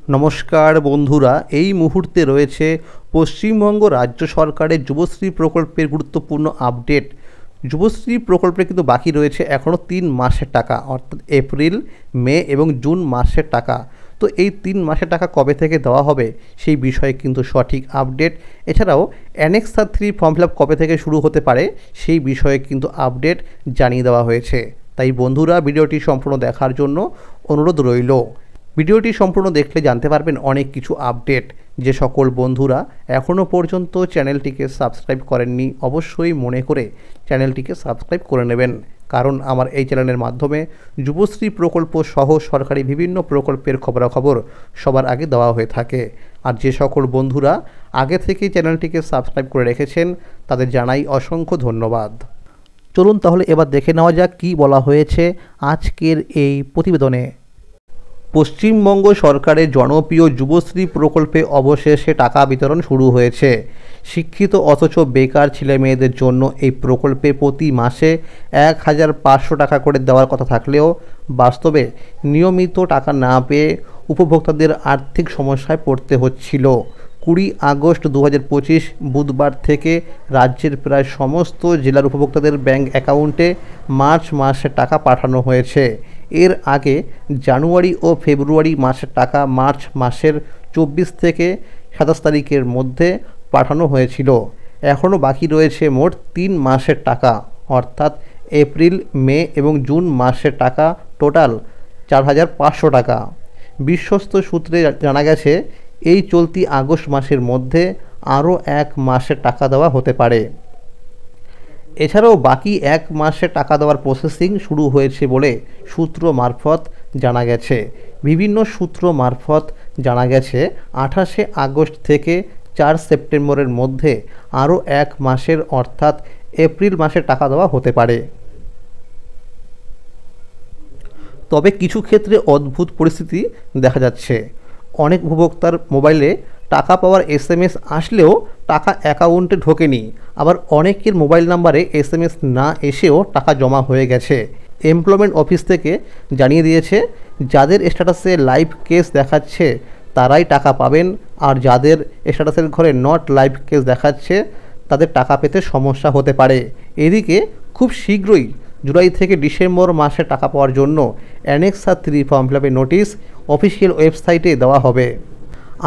নমস্কার বন্ধুরা, এই মুহূর্তে রয়েছে পশ্চিমবঙ্গ রাজ্য সরকারের যুবশ্রী প্রকল্পের গুরুত্বপূর্ণ আপডেট। যুবশ্রী প্রকল্পে কিন্তু বাকি রয়েছে এখনও 3 মাসের টাকা, অর্থাৎ এপ্রিল, মে এবং জুন মাসের টাকা। তো এই 3 মাসের টাকা কবে থেকে দেওয়া হবে সেই বিষয়ে কিন্তু সঠিক আপডেট। এছাড়াও অ্যানেক্সার 3 ফর্ম ফিল আপ কবে থেকে শুরু হতে পারে সেই বিষয়ে কিন্তু আপডেট জানিয়ে দেওয়া হয়েছে। তাই বন্ধুরা, ভিডিওটি সম্পূর্ণ দেখার জন্য অনুরোধ রইল। ভিডিওটি সম্পূর্ণ দেখলে জানতে পারবেন অনেক কিছু আপডেট। যে সকল বন্ধুরা এখনও পর্যন্ত চ্যানেলটিকে সাবস্ক্রাইব করেননি, অবশ্যই মনে করে চ্যানেলটিকে সাবস্ক্রাইব করে নেবেন, কারণ আমার এই চ্যানেলের মাধ্যমে যুবশ্রী প্রকল্প সহ সরকারি বিভিন্ন প্রকল্পের খবরাখবর সবার আগে দেওয়া হয়ে থাকে। আর যে সকল বন্ধুরা আগে থেকেই চ্যানেলটিকে সাবস্ক্রাইব করে রেখেছেন তাদের জানাই অসংখ্য ধন্যবাদ। চলুন তাহলে এবার দেখে নেওয়া যাক কী বলা হয়েছে আজকের এই প্রতিবেদনে। পশ্চিমবঙ্গ সরকারের জনপ্রিয় যুবশ্রী প্রকল্পে অবশেষে টাকা বিতরণ শুরু হয়েছে। শিক্ষিত অথচ বেকার ছেলেমেয়েদের জন্য এই প্রকল্পে প্রতি মাসে 1,500 টাকা করে দেওয়ার কথা থাকলেও বাস্তবে নিয়মিত টাকা না পেয়ে উপভোক্তাদের আর্থিক সমস্যায় পড়তে হচ্ছিল। 20 আগস্ট 2025 বুধবার থেকে রাজ্যের প্রায় সমস্ত জেলার উপভোক্তাদের ব্যাংক অ্যাকাউন্টে মার্চ মাসের টাকা পাঠানো হয়েছে। এর আগে জানুয়ারি ও ফেব্রুয়ারি মাসের টাকা মার্চ মাসের 24 থেকে 27 তারিখের মধ্যে পাঠানো হয়েছিল। এখনও বাকি রয়েছে মোট 3 মাসের টাকা, অর্থাৎ এপ্রিল, মে এবং জুন মাসের টাকা, টোটাল 4,500 টাকা। বিশ্বস্ত সূত্রে জানা গেছে এই চলতি আগস্ট মাসের মধ্যে আরও 1 মাসের টাকা দেওয়া হতে পারে। এছাড়াও বাকি 1 মাসের টাকা দেওয়ার প্রসেসিং শুরু হয়েছে বলে সূত্র মারফত জানা গেছে। বিভিন্ন সূত্র মারফত জানা গেছে 28 আগস্ট থেকে 4 সেপ্টেম্বরের মধ্যে আরও 1 মাসের, অর্থাৎ এপ্রিল মাসের টাকা দেওয়া হতে পারে। তবে কিছু ক্ষেত্রে অদ্ভুত পরিস্থিতি দেখা যাচ্ছে। অনেক উপভোক্তার মোবাইলে টাকা পাওয়ার SMS আসলেও টাকা অ্যাকাউন্টে ঢোকেনি, আবার অনেকের মোবাইল নাম্বারে SMS না এসেও টাকা জমা হয়ে গেছে। এমপ্লয়মেন্ট অফিস থেকে জানিয়ে দিয়েছে যাদের স্ট্যাটাসে লাইভ কেস দেখাচ্ছে তারাই টাকা পাবেন, আর যাদের স্ট্যাটাসের ঘরে নট লাইভ কেস দেখাচ্ছে তাদের টাকা পেতে সমস্যা হতে পারে। এদিকে খুব শীঘ্রই জুলাই থেকে ডিসেম্বর মাসে টাকা পাওয়ার জন্য অ্যানেক্সার 3 ফর্ম ফিল আপের নোটিশ অফিসিয়াল ওয়েবসাইটে দেওয়া হবে।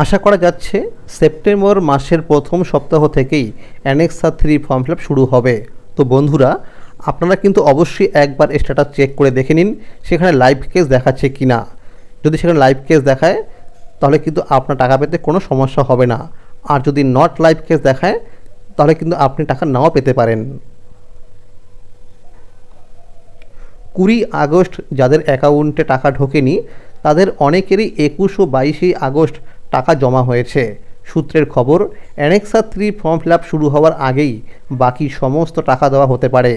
আশা করা যাচ্ছে সেপ্টেম্বর মাসের প্রথম সপ্তাহ থেকেই অ্যানেক্সার 3 ফর্ম ফিল আপ শুরু হবে। তো বন্ধুরা, আপনারা কিন্তু অবশ্যই একবার স্ট্যাটাস চেক করে দেখে নিন সেখানে লাইভ কেস দেখাচ্ছে কি না। যদি সেখানে লাইভ কেস দেখায় তাহলে কিন্তু আপনার টাকা পেতে কোনো সমস্যা হবে না, আর যদি নট লাইভ কেস দেখায় তাহলে কিন্তু আপনি টাকা নাও পেতে পারেন। 20 আগস্ট যাদের অ্যাকাউন্টে টাকা ঢোকেনি তাদের অনেকেরই 21 ও 22 আগস্ট টাকা জমা হয়েছে। সূত্রের খবর, অ্যানেক্সার 3 ফর্ম ফিল আপ শুরু হওয়ার আগেই বাকি সমস্ত টাকা দেওয়া হতে পারে।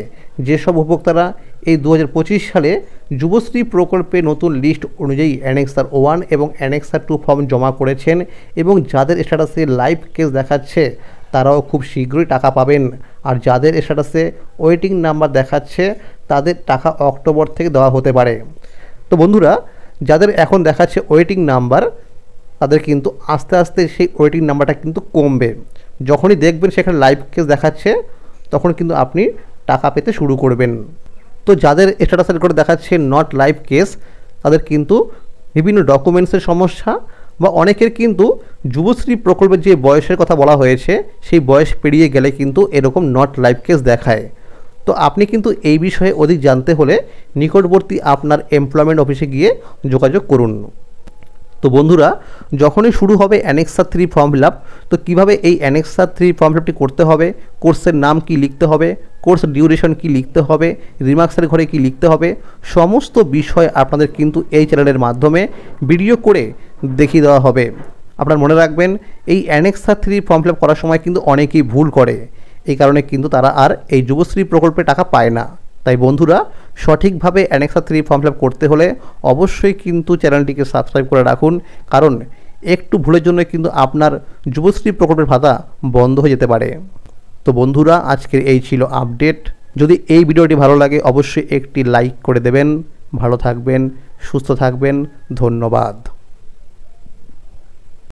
যেসব উপভোক্তারা এই 2025 সালে যুবশ্রী প্রকল্পে নতুন লিস্ট অনুযায়ী অ্যানেক্সার 1 এবং অ্যানেক্সার 2 ফর্ম জমা করেছেন এবং যাদের স্ট্যাটাসে লাইভ কেস দেখাচ্ছে তারাও খুব শীঘ্রই টাকা পাবেন, আর যাদের স্ট্যাটাসে ওয়েটিং নাম্বার দেখাচ্ছে তাদের টাকা অক্টোবর থেকে দেওয়া হতে পারে। তো বন্ধুরা, যাদের এখন দেখাচ্ছে ওয়েটিং নাম্বার তাদের কিন্তু আস্তে আস্তে সেই ওয়েটিং নাম্বারটা কিন্তু কমবে। যখনই দেখবেন সেখানে লাইভ কেস দেখাচ্ছে তখন কিন্তু আপনি টাকা পেতে শুরু করবেন। তো যাদের স্ট্যাটাসের করে দেখাচ্ছে নট লাইভ কেস তাদের কিন্তু বিভিন্ন ডকুমেন্টসের সমস্যা, বা অনেকের কিন্তু যুবশ্রী প্রকল্পের যে বয়সের কথা বলা হয়েছে সেই বয়স পেরিয়ে গেলে কিন্তু এরকম নট লাইভ কেস দেখায়। তো আপনি কিন্তু এই বিষয়ে অধিক জানতে হলে নিকটবর্তী আপনার এমপ্লয়মেন্ট অফিসে গিয়ে যোগাযোগ করুন। তো বন্ধুরা, যখনই শুরু হবে অ্যানেক্সার 3 ফর্ম ফিল আপ, তো কীভাবে এই অ্যানেক্সার 3 ফর্ম ফিল আপটি করতে হবে, কোর্সের নাম কি লিখতে হবে, কোর্স ডিউরেশন কি লিখতে হবে, রিমার্কসের ঘরে কি লিখতে হবে, সমস্ত বিষয় আপনাদের কিন্তু এই চ্যানেলের মাধ্যমে ভিডিও করে দেখিয়ে দেওয়া হবে। আপনারা মনে রাখবেন, এই অ্যানেক্সার 3 ফর্ম ফিল আপ করার সময় কিন্তু অনেকেই ভুল করে, এই কারণে কিন্তু তারা আর এই যুবশ্রী প্রকল্পে টাকা পায় না। তাই বন্ধুরা, সঠিকভাবে অ্যানেক্সার 3 ফর্ম ফিল আপ করতে হলে অবশ্যই কিন্তু চ্যানেলটিকে সাবস্ক্রাইব করে রাখুন, কারণ একটু ভুলের জন্য কিন্তু আপনার যুবশ্রী প্রকল্পের ভাতা বন্ধ হয়ে যেতে পারে। তো বন্ধুরা, আজকের এই ছিল আপডেট। যদি এই ভিডিওটি ভালো লাগে অবশ্যই একটি লাইক করে দেবেন। ভালো থাকবেন, সুস্থ থাকবেন, ধন্যবাদ।